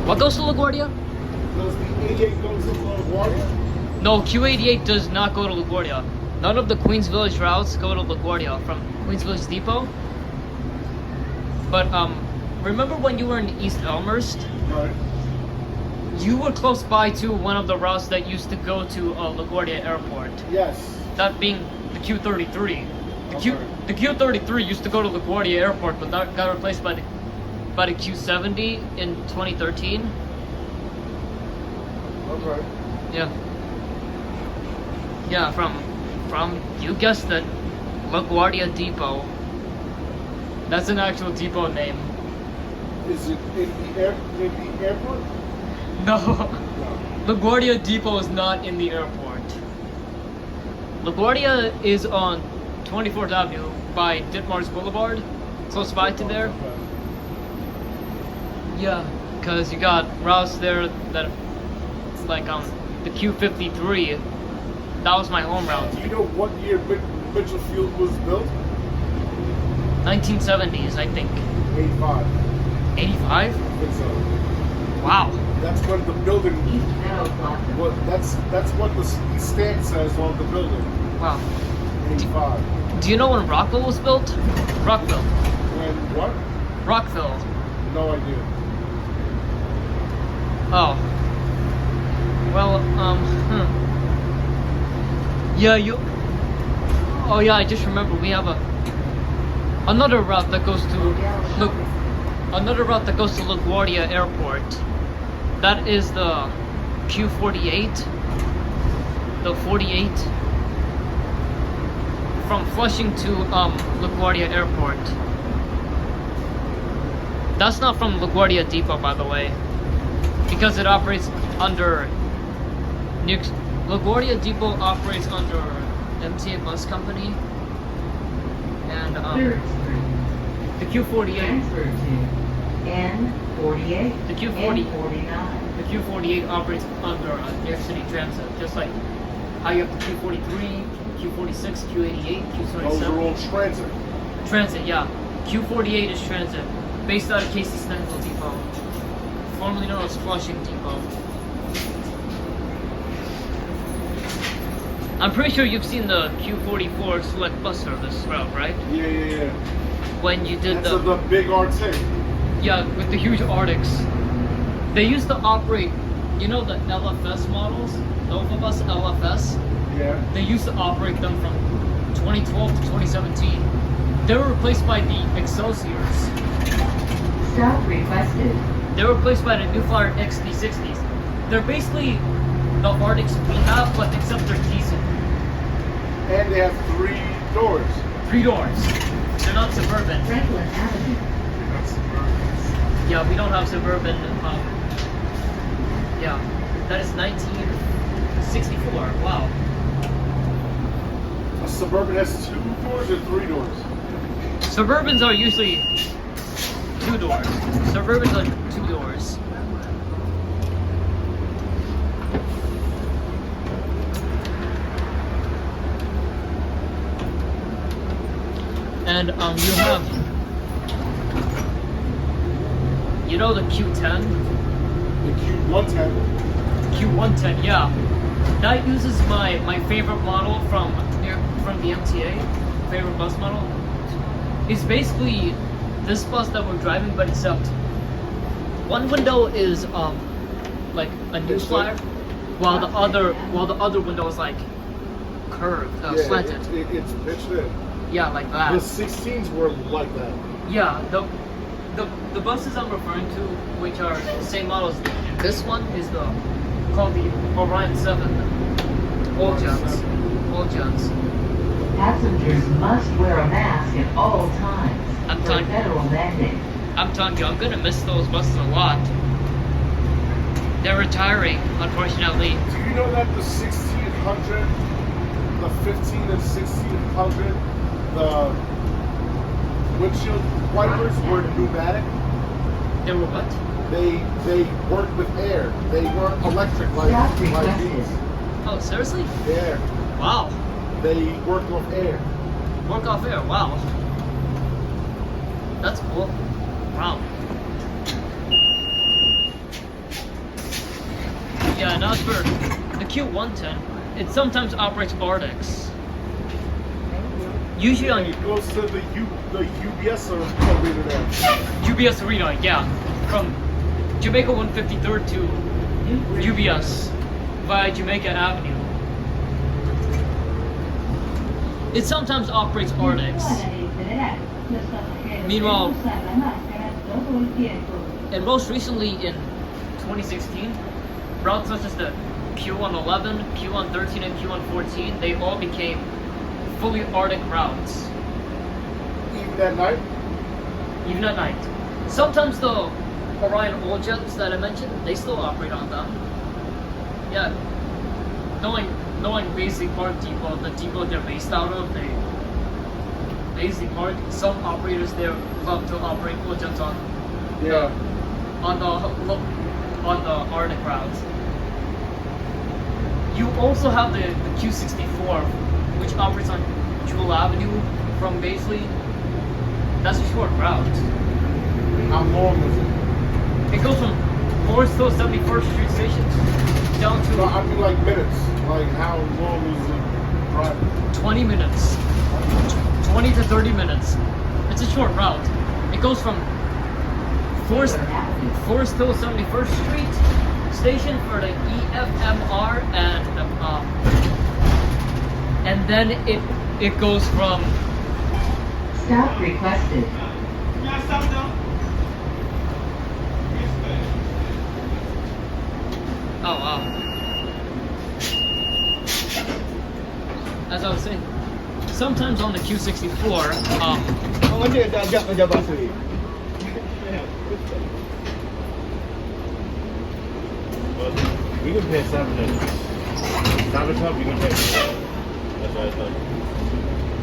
What goes to LaGuardia? Does the 88 go to LaGuardia? No, Q88 does not go to LaGuardia. None of the Queens Village routes go to LaGuardia from Queens Village Depot. But remember when you were in East Elmhurst? Right. You were close by to one of the routes that used to go to LaGuardia Airport. Yes. That being the Q33. Okay. The Q33 used to go to LaGuardia Airport, but that got replaced by the Q70 in 2013. Okay. Yeah. Yeah, from you guessed it, LaGuardia Depot. That's an actual depot name. Is it in the airport? No. No. LaGuardia Depot is not in the airport. LaGuardia is on 24th Avenue by Ditmars Boulevard, close by to there. Yeah, because you got routes there that, like the Q53, that was my home route. Do you know what year Mitchell Field was built? 1970s, I think. 85. 85? I think so. Wow. That's when the building. That's what the stamp says on the building. Wow. 85. Do you know when Rockville was built? Rockville. When what? Rockville. No idea. Oh. Well, Yeah, you. Oh yeah, I just remember we have another route that goes to LaGuardia Airport. That is the Q48, the 48 from Flushing to LaGuardia Airport. That's not from LaGuardia Depot, by the way, because it operates under LaGuardia Depot operates under MTA Bus Company, and the Q48. Transfer to N48. The N49. The Q48 operates under New York City Transit, just like how you have the Q43, Q46, Q88, Q27. Those are all transit. Transit, yeah. Q48 is transit, based out of Casey Stenzel Depot, formerly known as Flushing Depot. I'm pretty sure you've seen the Q44 select bus service route, right? Yeah. When you did That's the big Arctic. Yeah, with the huge Arctics. They used to operate, you know, the LFS models, the Bus LFS. Yeah. They used to operate them from 2012 to 2017. They were replaced by the Excelsiors. Stop requested. They were replaced by the New Flyer XD60s. They're basically the Arctics we have, but except they're decent. And they have 3 doors. 3 doors. They're not Suburban. Franklin Avenue. They're not Suburbans. Yeah, we don't have Suburban. Yeah, that is 1964. Wow. A Suburban has 2 doors or 3 doors? Suburbans are usually 2 doors. Suburbans are 2 doors. And you have, you know, the Q10? The Q110. Q110, yeah. That uses my favorite model from the MTA, favorite bus model. It's basically this bus that we're driving, but except one window is like a New Flyer, while the other window is like curved, slanted. It's pitched in. Yeah, like that. The 16s were like that. Yeah, the buses I'm referring to, which are the same models. This one is called the Orion 7. All gens. Passengers must wear a mask at all times. I'm per telling you. federal mandate. I'm telling you, I'm gonna miss those buses a lot. They're retiring, unfortunately. Do you know that the 1600, the 15 and 1600, the windshield wipers were pneumatic? They were what? They worked with air. They weren't electric like these. Oh, seriously? Yeah. Wow. They worked off air. Work off air, wow. That's cool. Wow. Yeah, and as for the Q110, it sometimes operates Arctics. Usually on It goes to the UBS arena there. UBS Arena, yeah. From Jamaica 153rd to UBS via Jamaica Avenue. It sometimes operates Arctics. Meanwhile, and most recently in 2016, routes such as the Q111, Q113, and Q114, they all became fully Arctic routes. Even at night? Even at night. Sometimes the Orion oil jets that I mentioned, they still operate on them. Yeah. Knowing Basic Park Depot, the depot they're based out of, Basic Park, some operators there love to operate oil jets on Yeah. on the Arctic routes. You also have the Q64, which operates on Jewel Avenue from Baisley. That's a short route. How long is it? It goes from Forest Hill 71st Street Station down No, I to mean like minutes. Like how long is it driving? 20 minutes. 20 to 30 minutes. It's a short route. It goes from Forest Hill 71st Street Station for the EFMR and then it goes from Stop requested. oh wow. As I was saying, sometimes on the Q64, We can pay 7 in. 7 top, you can pay. That's what I thought.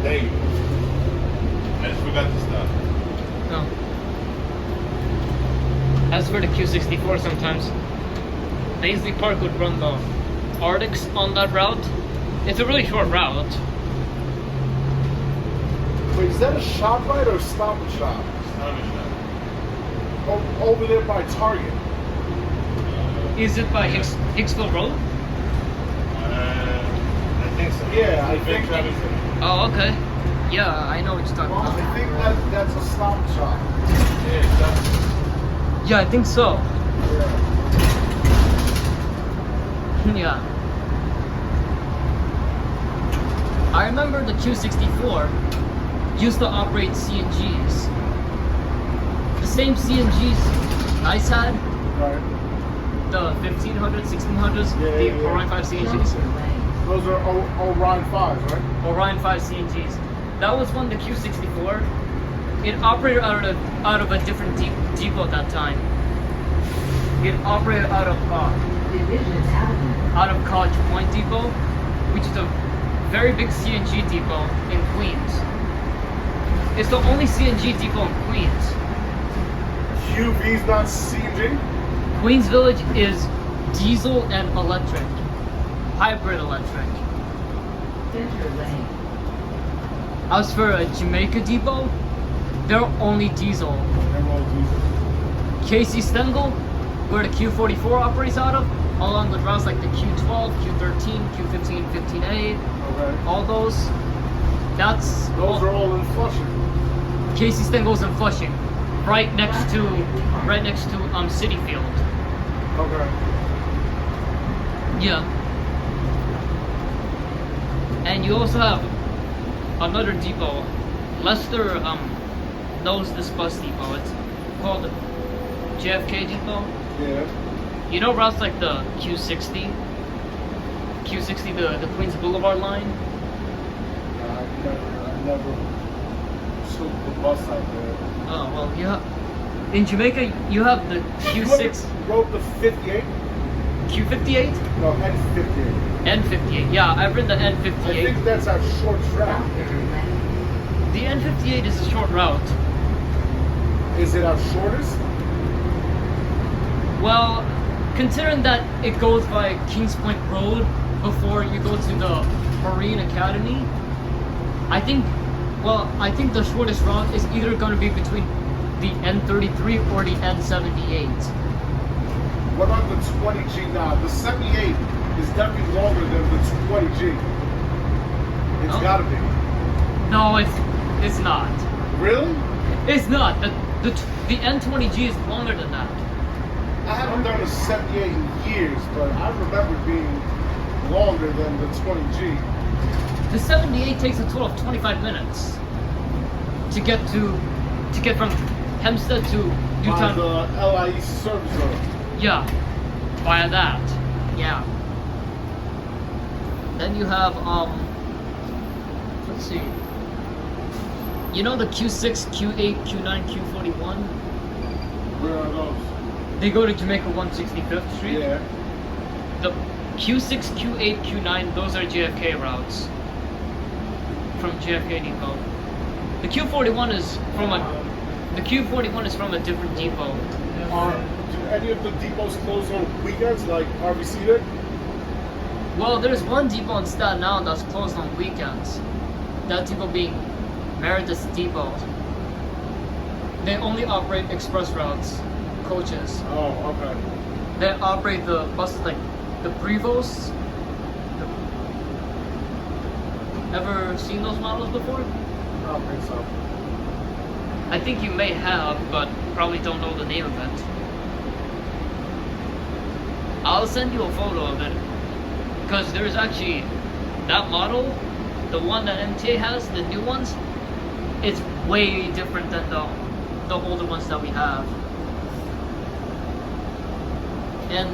Thank you. I just forgot to stop. no. As for the Q64, sometimes Baisley Park would run the Arctics on that route. It's a really short route. Wait, is that a shop ride or a stop and shop? Over there by Target. Is it by Hicksville Road? I think so. Yeah, I think Oh, okay. Yeah, I know what you're talking I about. think that's a stop and shop. Yeah, I think so. Yeah. Yeah. I remember the Q64 used to operate CNGs. The same CNGs Nice had, Right. the 1500s, 1600s, Yeah, the yeah, yeah. Orion 5 CNGs. Those are Orion 5s, right? Orion 5 CNGs. That was when the Q64, it operated out of a different depot at that time. It operated out of Division Avenue. College Point Depot, which is a very big CNG depot in Queens. It's the only CNG depot in Queens. QV's not CNG? Queens Village is diesel and electric, hybrid electric. Center Lane. As for a Jamaica depot, they're only diesel. They're all diesel. Casey Stengel, where the Q44 operates out of, along with routes like the Q12, Q13, Q15, 15A, Okay. all those. That's Those are all in Flushing. Casey Stengel's in Flushing, right next to City Field. Okay. Yeah. And you also have another depot. Lester knows this bus depot. It's called JFK Depot. Yeah. You know routes like the Q60, the Queens Boulevard line. I never took the bus out there. Oh well, yeah. In Jamaica, you have the Q6, Rode the 58? Q58, No, N58. N58. Yeah, I've ridden the I N58. think that's our short track. The N58 is a short route. Is it our shortest? Well, considering that it goes by Kings Point Road before you go to the Marine Academy, I think the shortest route is either going to be between the N33 or the N78. What about the 20G now? The 78 is definitely longer than the 20G. It's Oh. gotta be. No, it's not. Really? It's not. The N20G is longer than that. I haven't done a 78 in years, but I remember it being longer than the 20G. The 78 takes a total of 25 minutes to get from Hempstead to By Newtown. the LIE service road. Yeah, via that. Yeah. Then you have let's see. You know the Q6, Q8, Q9, Q41? Where are those? They go to Jamaica 165th Street. Yeah. The Q6, Q8, Q9, those are JFK routes from JFK depot. The Q41 is from a different depot. Do any of the depots close on weekends, like RBC did? Well, there's one depot in Staten Island that's closed on weekends. That depot being Meredith Depot. They only operate express routes, coaches. Oh, okay. They operate the buses like the Brevos. Ever seen those models before? I don't think so. I think you may have, but probably don't know the name of it. I'll send you a photo of it. Because there's actually that model, the one that MTA has, the new ones, it's way different than the older ones that we have. And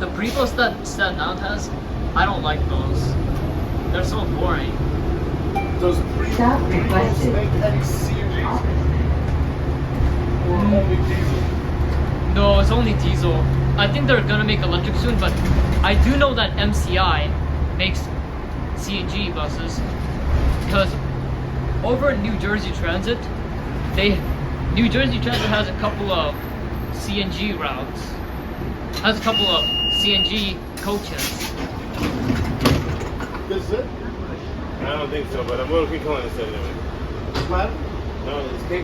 the Brevos that Staten Island has, I don't like those. They're so boring. Does Stop Brevos requested. make any CNGs? Opposite. Or only diesel? No, it's only diesel. I think they're gonna make electric soon, but I do know that MCI makes CNG buses because over in New Jersey Transit, New Jersey Transit has a couple of CNG routes, has a couple of CNG coaches. This is it? I don't think so, but I'm going to keep calling this anyway. Plan? No, it's